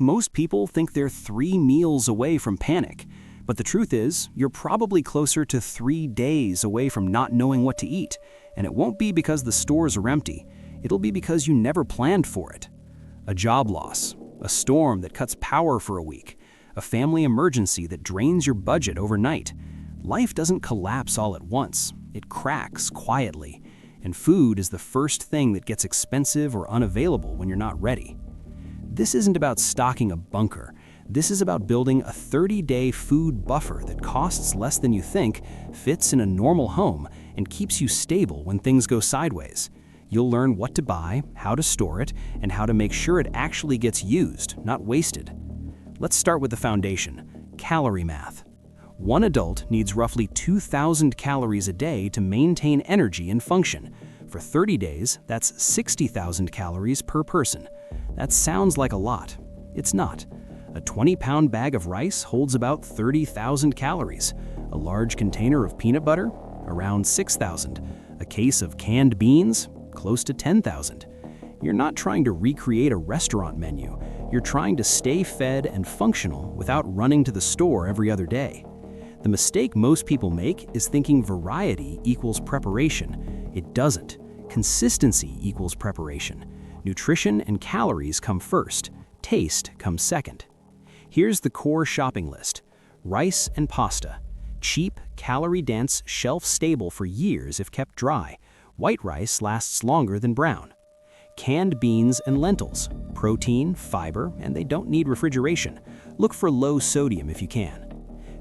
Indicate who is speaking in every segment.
Speaker 1: Most people think they're 3 meals away from panic, but the truth is, you're probably closer to 3 days away from not knowing what to eat, and it won't be because the stores are empty. It'll be because you never planned for it. A job loss, a storm that cuts power for a week, a family emergency that drains your budget overnight. Life doesn't collapse all at once. It cracks quietly, and food is the first thing that gets expensive or unavailable when you're not ready. This isn't about stocking a bunker. This is about building a 30-day food buffer that costs less than you think, fits in a normal home, and keeps you stable when things go sideways. You'll learn what to buy, how to store it, and how to make sure it actually gets used, not wasted. Let's start with the foundation: calorie math. One adult needs roughly 2,000 calories a day to maintain energy and function. For 30 days, that's 60,000 calories per person. That sounds like a lot. It's not. A 20-pound bag of rice holds about 30,000 calories. A large container of peanut butter? Around 6,000. A case of canned beans? Close to 10,000. You're not trying to recreate a restaurant menu. You're trying to stay fed and functional without running to the store every other day. The mistake most people make is thinking variety equals preparation. It doesn't. Consistency equals preparation. Nutrition and calories come first. Taste comes second. Here's the core shopping list. Rice and pasta. Cheap, calorie-dense, shelf-stable for years if kept dry. White rice lasts longer than brown. Canned beans and lentils. Protein, fiber, and they don't need refrigeration. Look for low sodium if you can.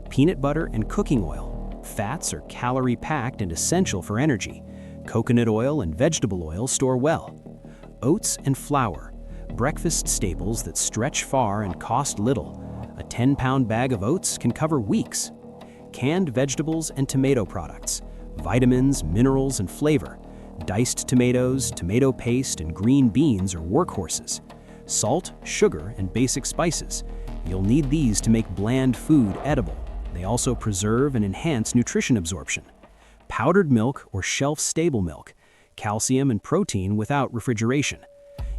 Speaker 1: Peanut butter and cooking oil. Fats are calorie-packed and essential for energy. Coconut oil and vegetable oil store well. Oats and flour. Breakfast staples that stretch far and cost little. A 10-pound bag of oats can cover weeks. Canned vegetables and tomato products. Vitamins, minerals, and flavor. Diced tomatoes, tomato paste, and green beans are workhorses. Salt, sugar, and basic spices. You'll need these to make bland food edible. They also preserve and enhance nutrition absorption. Powdered milk or shelf-stable milk. Calcium and protein without refrigeration.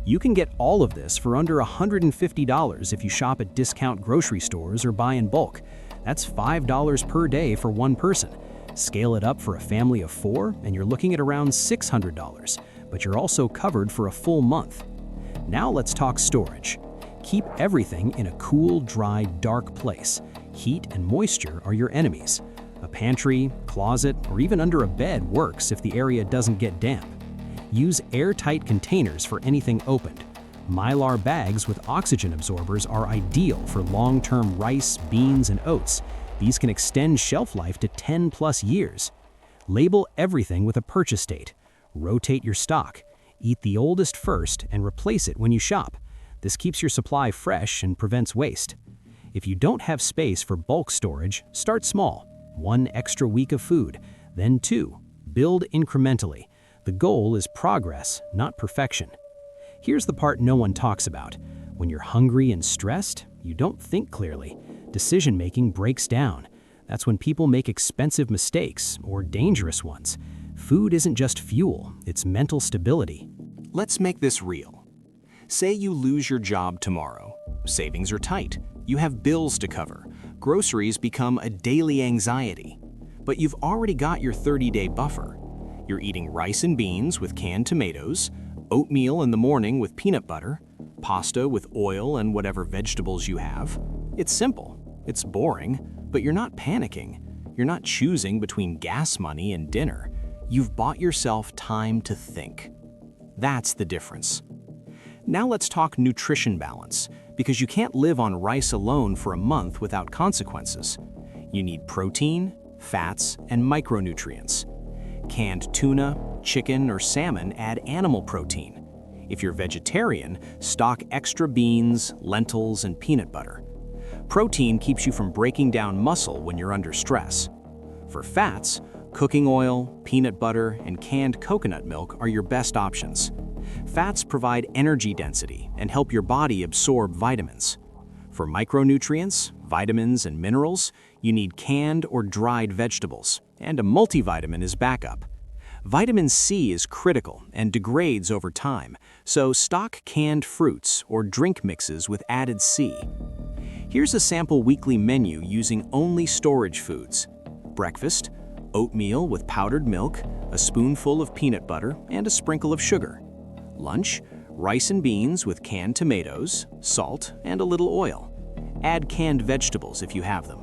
Speaker 1: You can get all of this for under $150 if you shop at discount grocery stores or buy in bulk. That's $5 per day for one person. Scale it up for a family of 4, and you're looking at around $600, but you're also covered for a full month. Now let's talk storage. Keep everything in a cool, dry, dark place. Heat and moisture are your enemies. A pantry, closet, or even under a bed works if the area doesn't get damp. Use airtight containers for anything opened. Mylar bags with oxygen absorbers are ideal for long-term rice, beans, and oats. These can extend shelf life to 10+ years. Label everything with a purchase date. Rotate your stock. Eat the oldest first and replace it when you shop. This keeps your supply fresh and prevents waste. If you don't have space for bulk storage, start small. 1 extra week of food, then 2. Build incrementally. The goal is progress, not perfection. Here's the part no one talks about. When you're hungry and stressed, you don't think clearly. Decision-making breaks down. That's when people make expensive mistakes, or dangerous ones. Food isn't just fuel, it's mental stability.
Speaker 2: Let's make this real. Say you lose your job tomorrow. Savings are tight. You have bills to cover. Groceries become a daily anxiety. But you've already got your 30-day buffer. You're eating rice and beans with canned tomatoes, oatmeal in the morning with peanut butter, pasta with oil and whatever vegetables you have. It's simple. It's boring, but you're not panicking. You're not choosing between gas money and dinner. You've bought yourself time to think. That's the difference. Now let's talk nutrition balance, because you can't live on rice alone for a month without consequences. You need protein, fats, and micronutrients. Canned tuna, chicken, or salmon add animal protein. If you're vegetarian, stock extra beans, lentils, and peanut butter. Protein keeps you from breaking down muscle when you're under stress. For fats, cooking oil, peanut butter, and canned coconut milk are your best options. Fats provide energy density and help your body absorb vitamins. For micronutrients, vitamins, and minerals, you need canned or dried vegetables, and a multivitamin is backup. Vitamin C is critical and degrades over time, so stock canned fruits or drink mixes with added C. Here's a sample weekly menu using only storage foods. Breakfast: oatmeal with powdered milk, a spoonful of peanut butter, and a sprinkle of sugar. Lunch: rice and beans with canned tomatoes, salt, and a little oil. Add canned vegetables if you have them.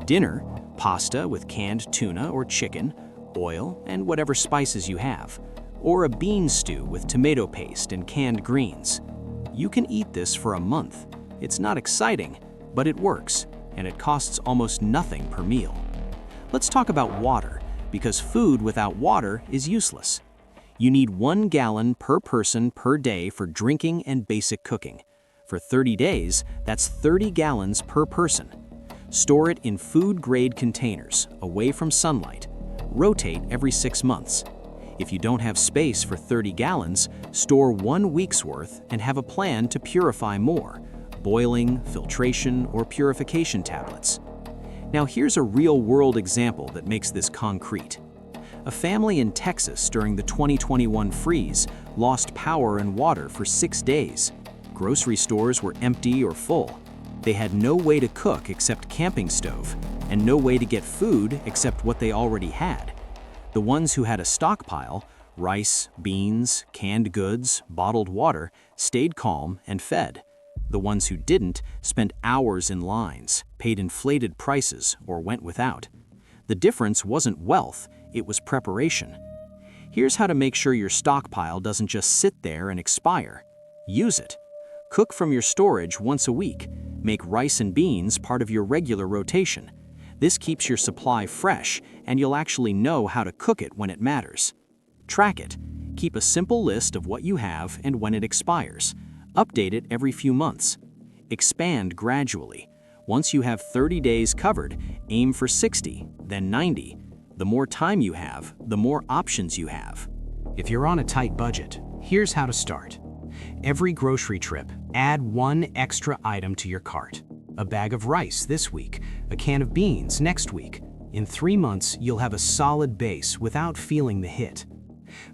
Speaker 2: Dinner: pasta with canned tuna or chicken, oil, and whatever spices you have. Or a bean stew with tomato paste and canned greens. You can eat this for a month. It's not exciting, but it works, and it costs almost nothing per meal. Let's talk about water, because food without water is useless. You need 1 gallon per person per day for drinking and basic cooking. For 30 days, that's 30 gallons per person. Store it in food-grade containers, away from sunlight. Rotate every 6 months. If you don't have space for 30 gallons, store 1 week's worth and have a plan to purify more: boiling, filtration, or purification tablets. Now here's a real-world example that makes this concrete. A family in Texas during the 2021 freeze lost power and water for 6 days. Grocery stores were empty or full. They had no way to cook except camping stove, and no way to get food except what they already had. The ones who had a stockpile, rice, beans, canned goods, bottled water, stayed calm and fed. The ones who didn't spent hours in lines, paid inflated prices, or went without. The difference wasn't wealth, it was preparation. Here's how to make sure your stockpile doesn't just sit there and expire. Use it. Cook from your storage once a week. Make rice and beans part of your regular rotation. This keeps your supply fresh, and you'll actually know how to cook it when it matters. Track it. Keep a simple list of what you have and when it expires. Update it every few months. Expand gradually. Once you have 30 days covered, aim for 60, then 90. The more time you have, the more options you have. If you're on a tight budget, here's how to start. Every grocery trip, add 1 extra item to your cart. A bag of rice this week, a can of beans next week. In 3 months, you'll have a solid base without feeling the hit.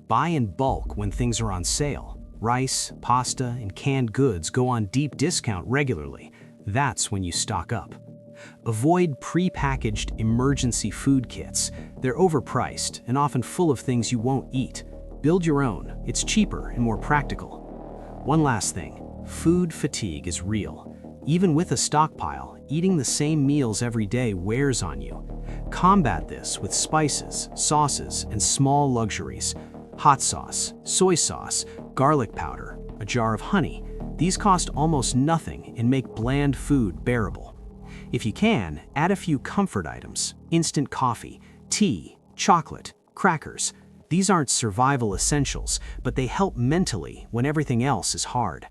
Speaker 2: Buy in bulk when things are on sale. Rice, pasta, and canned goods go on deep discount regularly. That's when you stock up. Avoid pre-packaged emergency food kits. They're overpriced and often full of things you won't eat. Build your own. It's cheaper and more practical. One last thing, food fatigue is real. Even with a stockpile, eating the same meals every day wears on you. Combat this with spices, sauces, and small luxuries. Hot sauce, soy sauce, garlic powder, a jar of honey. These cost almost nothing and make bland food bearable. If you can, add a few comfort items: instant coffee, tea, chocolate, crackers. These aren't survival essentials, but they help mentally when everything else is hard.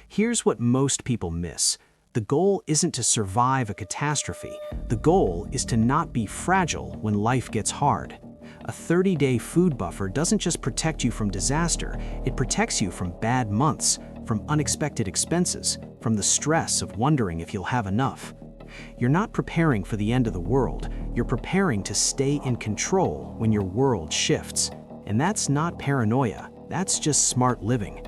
Speaker 2: Here's what most people miss. The goal isn't to survive a catastrophe. The goal is to not be fragile when life gets hard. A 30-day food buffer doesn't just protect you from disaster, it protects you from bad months, from unexpected expenses, from the stress of wondering if you'll have enough. You're not preparing for the end of the world, you're preparing to stay in control when your world shifts. And that's not paranoia, that's just smart living.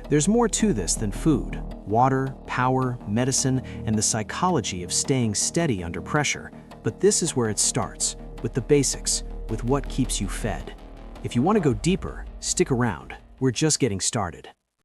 Speaker 2: There's more to this than food: water, power, medicine, and the psychology of staying steady under pressure. But this is where it starts, with the basics, with what keeps you fed. If you want to go deeper, stick around. We're just getting started.